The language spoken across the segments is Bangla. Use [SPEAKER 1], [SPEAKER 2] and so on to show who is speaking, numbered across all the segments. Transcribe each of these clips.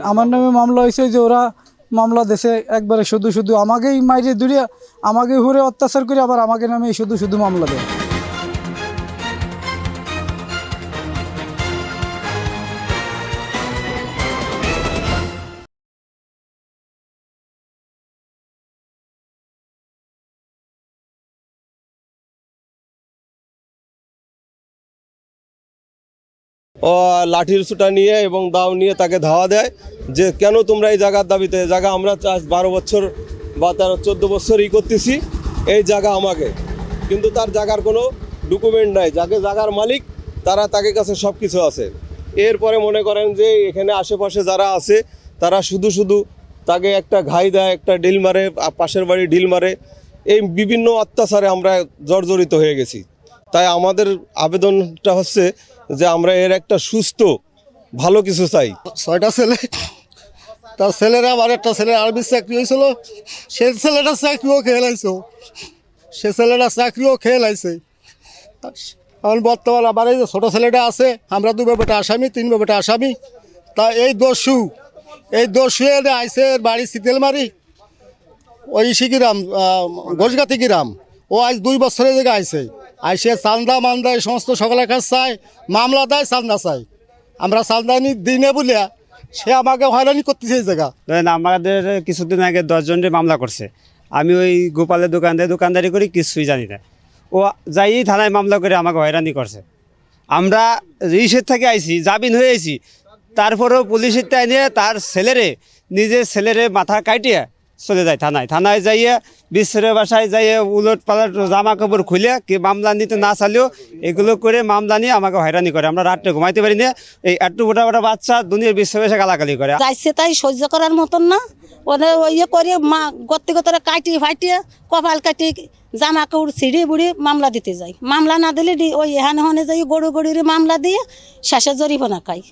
[SPEAKER 1] আমার নামে মামলা হয়েছে যে ওরা মামলা দেশে একবারে শুধু শুধু আমাকেই মাইরে দূরিয়া আমাকে ঘুরে অত্যাচার করে আবার আমাকে নামে শুধু শুধু মামলা দেয়।
[SPEAKER 2] ও লাঠির ছুটা নিয়ে এবং দাও নিয়ে তাকে ধাওয়া দেয় যে কেন তোমরা এই জায়গার দাবিতে, জায়গা আমরা 12 বছর বা 14 বছরই করতেছি, এই জায়গা আমাকে, কিন্তু তার জায়গার কোনো ডকুমেন্ট নাই। যাকে জায়গার মালিক তাকে কাছে সব কিছু আছে। এরপরে মনে করেন যে এখানে আশেপাশে যারা আছে তারা শুধু শুধু তাকে একটা ঘাই দেয়, একটা ডিল মারে, পাশের বাড়ি ডিল মারে, এই বিভিন্ন অত্যাচারে আমরা জর্জরিত হয়ে গেছি। তাই আমাদের আবেদনটা হচ্ছে যে আমরা এর একটা সুস্থ ভালো কিছু চাই।
[SPEAKER 3] 6টা ছেলে, তার ছেলেরা আমার একটা ছেলে আর্মি চাকরি হয়েছিল, সে ছেলেটা চাকরিও খেয়ে লাইছে, সে ছেলেটা চাকরিও খেয়ে লাইছে। এখন বর্তমান আমার এই যে ছোটো ছেলেটা আছে, আমরা 2 বেটা আসামি, 3 বেটা আসামি। তা এই দস্যু আইসে বাড়ি শীতেলমারি ওই গ্রাম ঘোষগাতি গ্রাম, ও আজ 2 বছরের জায়গায় আইসে চান্দা মান্দা এই সমস্ত সকলের কাছে চায়, মামলা দেয়, চান্দা চায়। আমরা চান্দানি দিনে বলিয়া সে আমাকে হয়রানি করতেছে এই জায়গা।
[SPEAKER 4] আমাদের কিছুদিন আগে 10 জনের মামলা করছে। আমি ওই গোপালের দোকানদারি করি, কিছুই জানি না। ও যাই থানায় মামলা করে আমাকে হয়রানি করছে। আমরা রিসের থেকে আইছি, জামিন হয়ে আইছি, তারপরেও পুলিশের নিয়ে তার নিজের ছেলেরে মাথা কাটিয়ে চলে যায় থানায় যাইয়ে বিশ্বের বাসায় যাইয়ে উলট পালট জামা কাপড় খুলে কি মামলা নিতে না চালেও এগুলো করে মামলা নিয়ে আমাকে হয়রানি করে। আমরা রাত্রে ঘুমাইতে পারি না। এই একটু গোটা বাচ্চা দুনিয়ার বিশ্বে বসে গালাগালি করে।
[SPEAKER 5] যাইছে তাই সহ্য করার মতন না। ওদের ইয়ে করে গত্তিগতরা কাটিয়ে ফাটিয়ে কপাল কাটিয়ে জামা কাপড় ছিঁড়ে বুড়ি মামলা দিতে যায়। মামলা না দিলে ওই এখানে যাই গড়ির মামলা দিয়ে শেষে জরিমানা খাই।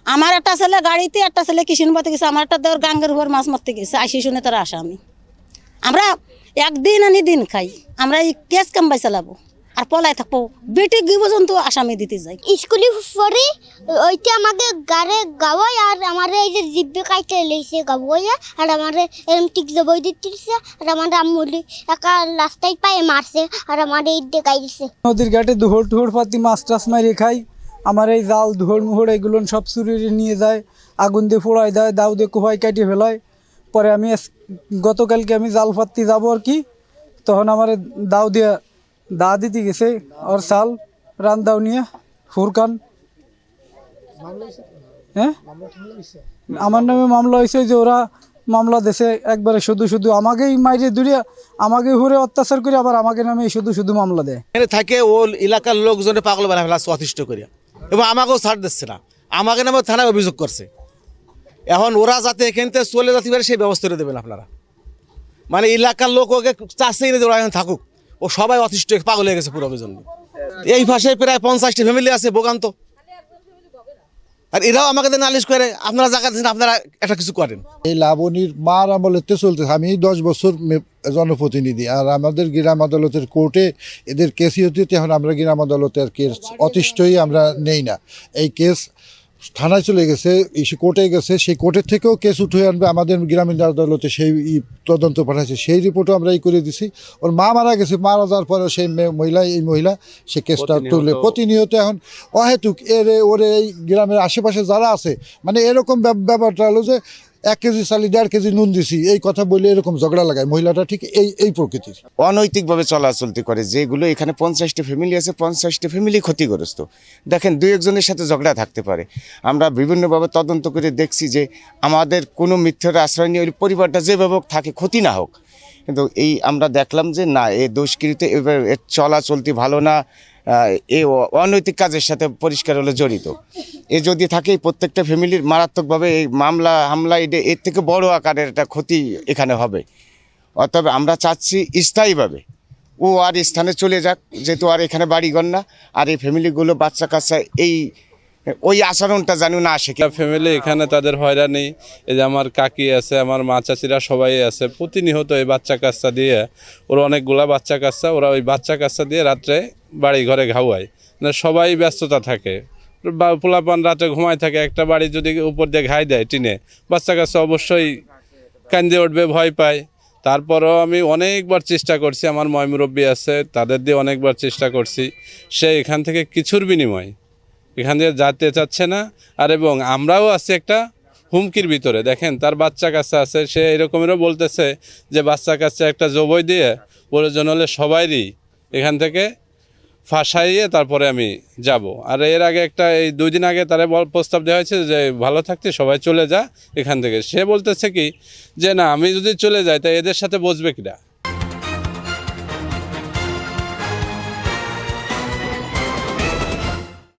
[SPEAKER 5] আমার একটা ছেলে গাড়িতে, একটা ছেলে কিষানবাতে গেছে, আমার একটা দেওয়ার গাঙ্গের উপর মাছ মারতে গেছে। আইসি শুনে তারা আসামি। আমরা একদিন আনি দিন খাই। আমরা এই কেস কামবাই চালাবো আর পলাই থাকবো, বেটে গিয়ে পর্যন্ত আসামি দিতে যাই।
[SPEAKER 6] স্কুলে পড়ি ওইটা আমাকে গাড়ে গাওয়ায় আর আমার এই যে জিব্বে কাইতে লেগেছে গাওয়ায়, আর আমার এরম টিক জবই দিতেছে, আর আমার আম্মুলি একা রাস্তায় পায়ে মারছে, আর আমার এই দেখাই দিছে।
[SPEAKER 1] নদীর ঘাটে দুহর পাতি মাছ টাছ মারিয়ে খাই। আমার এই জাল মুহর এগুলো সব চুরি নিয়ে যায়, আগুন দিয়ে পোড়ায় দেয়, দাউ দিয়ে কোহাই কাটিয়ে ফেলায়। পরে আমি গতকালকে আমি জাল পাতি যাবো আর কি, তখন আমার দাউ দিয়ে দা দিতে গেছে আর চাল রান দাও নিয়ে ফুরকান। হ্যাঁ, আমার নামে মামলা হয়েছে যে ওরা মামলা দেশে একবারে শুধু শুধু আমাকেই মাইরে দূরিয়া আমাকে ঘুরে অত্যাচার করে আবার আমাকে নামে শুধু শুধু মামলা দেয়।
[SPEAKER 7] এখানে থাকে ও এলাকার লোকজনে পাগল বানা ফেলাচ্ছে অতিষ্ঠ করিয়া, এবং আমাকেও ছাড় দিচ্ছে না। আমাকে নামে থানায় অভিযোগ করছে। এখন ওরা যাতে এখান থেকে চলে যেতে পারে সেই ব্যবস্থা করে দেবেন আপনারা। মানে এলাকার লোক ওকে চাষেই ওরা এখন থাকুক, ও সবাই অতিষ্ঠ পাগল হয়ে গেছে পুরো জন্য। এই ভাষায় প্রায় 50টি ফ্যামিলি আছে বোগান্ত, আর এরাও আমাকে নালিশ করে আপনারা জায়গা দিন, আপনারা একটা কিছু করেন।
[SPEAKER 3] এই লাবণীর মার আমলেতে চলতেছে। আমি 10 বছর জনপ্রতিনিধি, আর আমাদের গ্রাম আদালতের কোর্টে এদের কেসই হতে, এখন আমরা গ্রাম আদালতের কেস অতিষ্ঠই আমরা নেই না। এই কেস থানায় চলে গেছে, কোর্টে গেছে, সেই কোর্টের থেকেও কেস উঠে আনবে আমাদের গ্রামীণ আদালতে, সেই তদন্ত পাঠাচ্ছে, সেই রিপোর্টও আমরা করে দিছি। ওর মা মারা গেছে, মারা যাওয়ার পরে সেই মহিলা সে কেসটা তুলে প্রতিনিয়ত এখন অহেতুক ওরে এই গ্রামের আশেপাশে যারা আছে, মানে এরকম ব্যাপারটা হলো যে 1 কেজি চালি 1.5 কেজি নুন দিছি এই কথা বলে এরকম ঝগড়া লাগায়। মহিলাটা ঠিক এই প্রকৃতির,
[SPEAKER 8] অনৈতিকভাবে চলাচলতি করে। যেগুলো এখানে 50টি ফ্যামিলি আছে, 50টি ফ্যামিলি ক্ষতিগ্রস্ত। দেখেন 2-1 সাথে ঝগড়া থাকতে পারে। আমরা বিভিন্নভাবে তদন্ত করে দেখছি যে আমাদের কোনো মিথ্যার আশ্রয় নিয়ে ওই পরিবারটা যেভাবে থাকে ক্ষতি না হোক, কিন্তু এই আমরা দেখলাম যে না, এই দুষ্কৃতি এবার এর চলাচলতি ভালো না, এই অনৈতিক কাজের সাথে পরিষ্কার হলে জড়িত। এ যদি থাকে প্রত্যেকটা ফ্যামিলির মারাত্মকভাবে এই হামলা এর থেকে বড় আকারের একটা ক্ষতি এখানে হবে। অতএব আমরা চাচ্ছি স্থায়ীভাবে ও আর স্থানে চলে যাক, যেহেতু আর এখানে বাড়িঘর না, আর এই ফ্যামিলিগুলো বাচ্চা কাচ্চা ওই আচরণটা জানি না আসে।
[SPEAKER 9] ফ্যামিলি এখানে তাদের হয়রানি, এই যে আমার কাকি আছে, আমার মা চাচিরা সবাই আছে, প্রতিনিয়ত এই বাচ্চা কাচ্চা দিয়ে, ওরা অনেকগুলা বাচ্চা কাচ্চা, ওরা ওই বাচ্চা কাচ্চা দিয়ে রাত্রে বাড়ি ঘরে ঘাওয়ায়, সবাই ব্যস্ততা থাকে, বা পোলাপান রাতে ঘুমায় থাকে, একটা বাড়ি যদি উপর দিয়ে ঘাই দেয় টিনে, বাচ্চা কাচ্চা অবশ্যই কান্দে উঠবে, ভয় পায়। তারপরেও আমি অনেকবার চেষ্টা করছি, আমার ময়মুরব্বী আছে তাদের দিয়ে অনেকবার চেষ্টা করছি, সে এখান থেকে কিছুর বিনিময় এখান থেকে যেতে চাচ্ছে না। আর এবং আমরাও আছি একটা হুমকির ভিতরে। দেখেন তার বাচ্চা কাচ্চা আছে, সে এরকমেরও বলতেছে যে বাচ্চা কাচ্চা একটা জবই দিয়ে প্রয়োজন হলে সবাইরই এখান থেকে ফাঁসাইয়ে তারপরে আমি যাব। আর এর আগে এই 2 দিন আগে তারা প্রস্তাব দেওয়া হয়েছে যে ভালো থাকতে সবাই চলে যা এখান থেকে। সে বলতেছে কি যে না, আমি যদি চলে যাই তাই এদের সাথে বসবে কিনা।